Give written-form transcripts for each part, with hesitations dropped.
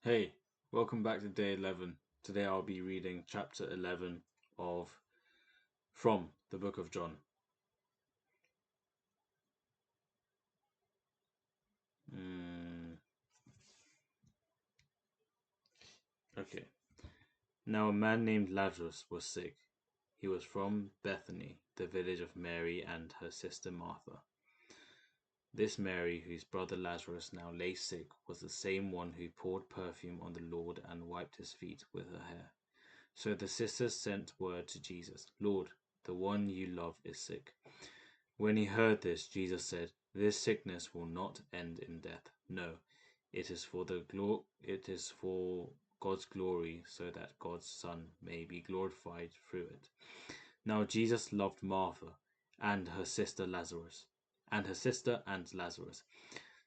Hey, welcome back to day 11. Today I'll be reading chapter 11 of from the book of John. Okay. Now a man named Lazarus was sick. He was from Bethany, the village of Mary and her sister Martha. This Mary, whose brother Lazarus now lay sick, was the same one who poured perfume on the Lord and wiped his feet with her hair. So the sisters sent word to Jesus, Lord, the one you love is sick. When he heard this, Jesus said, "This sickness will not end in death. No, it is for God's glory, so that God's Son may be glorified through it." Now Jesus loved Martha and her sister Lazarus.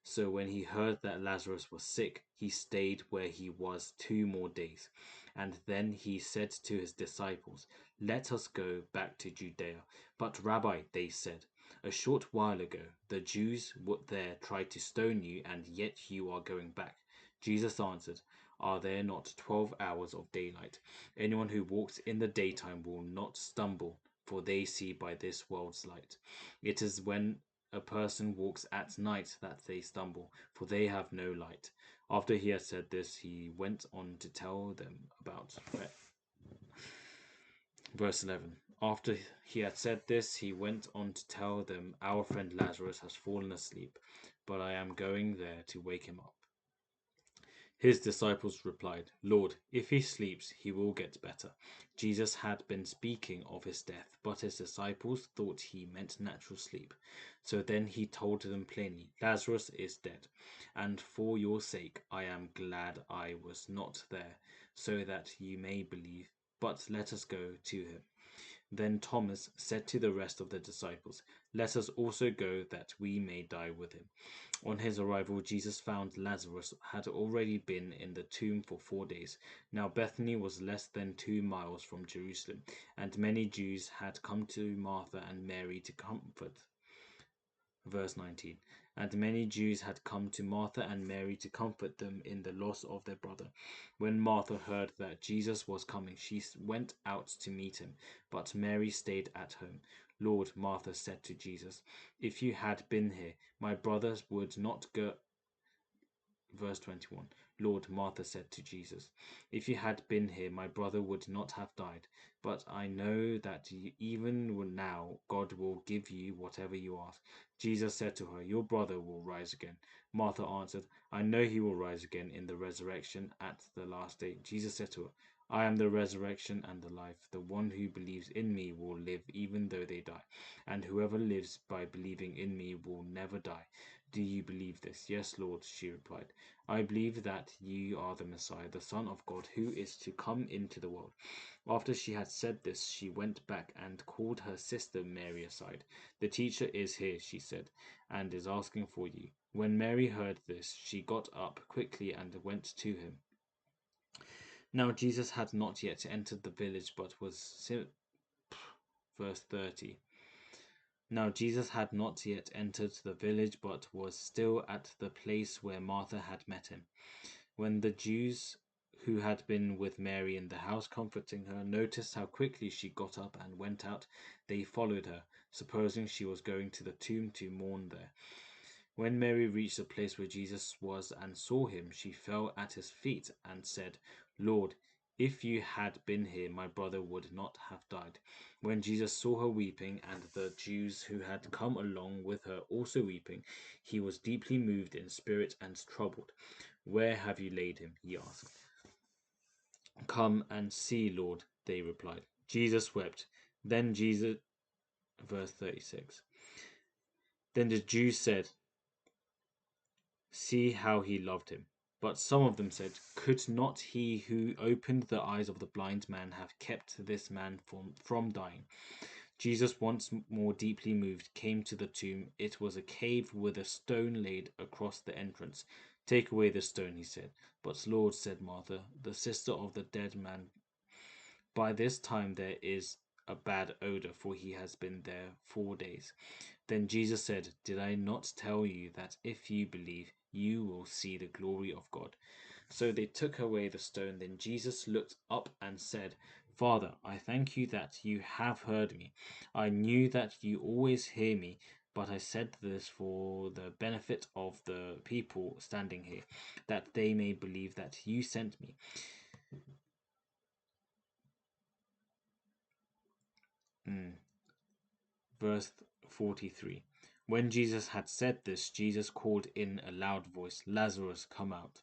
So when he heard that Lazarus was sick, he stayed where he was 2 more days. And then he said to his disciples, "Let us go back to Judea." "But Rabbi," they said, "a short while ago the Jews there tried to stone you, and yet you are going back." Jesus answered, "Are there not 12 hours of daylight? Anyone who walks in the daytime will not stumble, for they see by this world's light. It is when a person walks at night that they stumble, for they have no light." After he had said this, he went on to tell them about verse 11. After he had said this, he went on to tell them, "Our friend Lazarus has fallen asleep, but I am going there to wake him up." His disciples replied, "Lord, if he sleeps, he will get better." Jesus had been speaking of his death, but his disciples thought he meant natural sleep. So then he told them plainly, "Lazarus is dead, and for your sake I am glad I was not there, so that you may believe. But let us go to him." Then Thomas said to the rest of the disciples, "Let us also go, that we may die with him." On his arrival, Jesus found Lazarus had already been in the tomb for 4 days. Now Bethany was less than 2 miles from Jerusalem, and many Jews had come to Martha and Mary to comfort. Verse 19. And many Jews had come to Martha and Mary to comfort them in the loss of their brother. When Martha heard that Jesus was coming, she went out to meet him, but Mary stayed at home. "Lord," Martha said to Jesus, "if you had been here, my brothers would not go." Verse 21. "Lord," Martha said to Jesus, "if you had been here, my brother would not have died. But I know that even now God will give you whatever you ask." Jesus said to her, "Your brother will rise again." Martha answered, "I know he will rise again in the resurrection at the last day." Jesus said to her, "I am the resurrection and the life. The one who believes in me will live even though they die, and whoever lives by believing in me will never die. Do you believe this?" "Yes, Lord," she replied. "I believe that you are the Messiah, the Son of God, who is to come into the world." After she had said this, she went back and called her sister Mary aside. "The teacher is here," she said, "and is asking for you." When Mary heard this, she got up quickly and went to him. Now Jesus had not yet entered the village, but was verse 30. Now Jesus had not yet entered the village, but was still at the place where Martha had met him. When the Jews who had been with Mary in the house comforting her noticed how quickly she got up and went out, they followed her, supposing she was going to the tomb to mourn there. When Mary reached the place where Jesus was and saw him, she fell at his feet and said, "Lord, if you had been here, my brother would not have died." When Jesus saw her weeping, and the Jews who had come along with her also weeping, he was deeply moved in spirit and troubled. "Where have you laid him?" he asked. "Come and see, Lord," they replied. Jesus wept. Then Jesus, verse 36. Then the Jews said, "See how he loved him." But some of them said, "Could not he who opened the eyes of the blind man have kept this man from dying?" Jesus, once more deeply moved, came to the tomb. It was a cave with a stone laid across the entrance. "Take away the stone," he said. "But Lord," said Martha, the sister of the dead man, "by this time there is a bad odor, for he has been there 4 days." Then Jesus said, "Did I not tell you that if you believe, you will see the glory of God?" So they took away the stone. Then Jesus looked up and said, Father, I thank you that you have heard me. I knew that you always hear me, but I said this for the benefit of the people standing here, that they may believe that you sent me. Verse 43. When Jesus had said this, Jesus called in a loud voice, Lazarus, come out.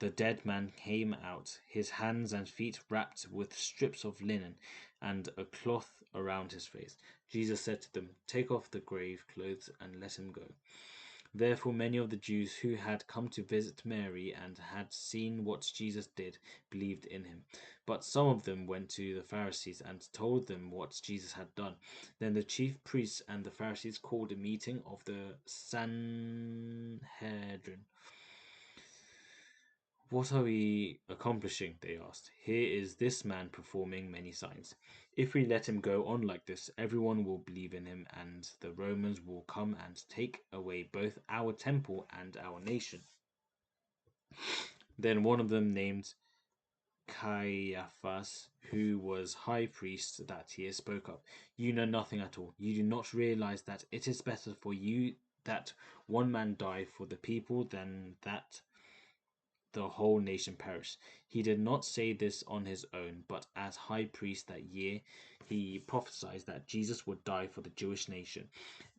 The dead man came out, his hands and feet wrapped with strips of linen and a cloth around his face. Jesus said to them, Take off the grave clothes and let him go. Therefore, many of the Jews who had come to visit Mary and had seen what Jesus did believed in him. But some of them went to the Pharisees and told them what Jesus had done. Then the chief priests and the Pharisees called a meeting of the Sanhedrin. What are we accomplishing? They asked. Here is this man performing many signs. If we let him go on like this, everyone will believe in him, and the Romans will come and take away both our temple and our nation. Then one of them, named Caiaphas, who was high priest that year, spoke up. You know nothing at all. You do not realize that it is better for you that one man die for the people than that the whole nation perish. He did not say this on his own, but as high priest that year, he prophesied that Jesus would die for the Jewish nation,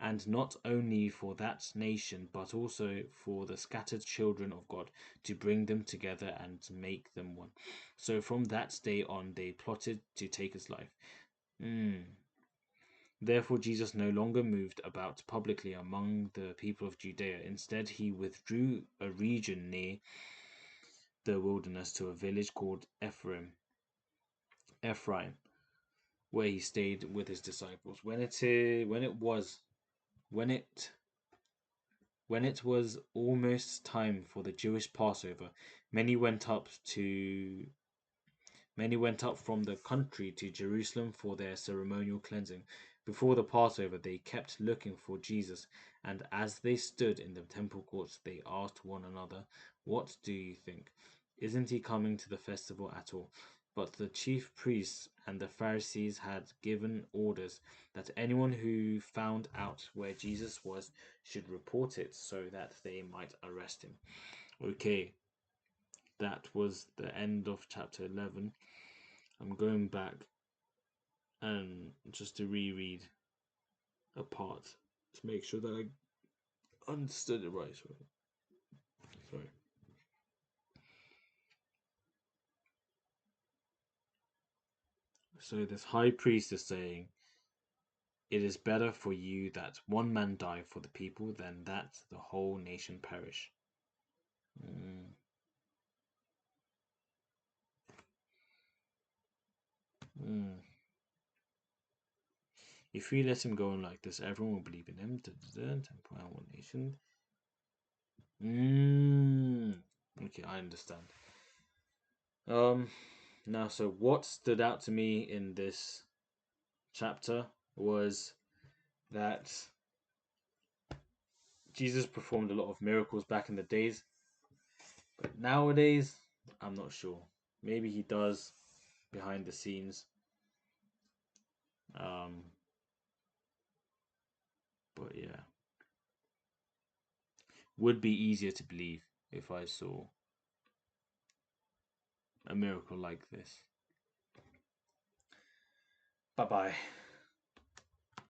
and not only for that nation, but also for the scattered children of God, to bring them together and to make them one. So from that day on, they plotted to take his life. Therefore, Jesus no longer moved about publicly among the people of Judea. Instead, he withdrew a region near the wilderness to a village called Ephraim, where he stayed with his disciples. When it was almost time for the Jewish Passover, many went up to Many went up from the country to Jerusalem for their ceremonial cleansing. Before the Passover, they kept looking for Jesus, and as they stood in the temple courts, they asked one another, What do you think? Isn't he coming to the festival at all? But the chief priests and the Pharisees had given orders that anyone who found out where Jesus was should report it so that they might arrest him. Okay, that was the end of chapter 11. I'm going back and just to reread a part to make sure that I understood it right. Sorry. So this high priest is saying, it is better for you that one man die for the people than that the whole nation perish. Mm. Mm. If we let him go on like this, everyone will believe in him. Temple and one nation. Okay, I understand. Now, so what stood out to me in this chapter was that Jesus performed a lot of miracles back in the days, but nowadays, I'm not sure. Maybe he does behind the scenes. Um, but yeah, would be easier to believe if I saw a miracle like this. Bye bye.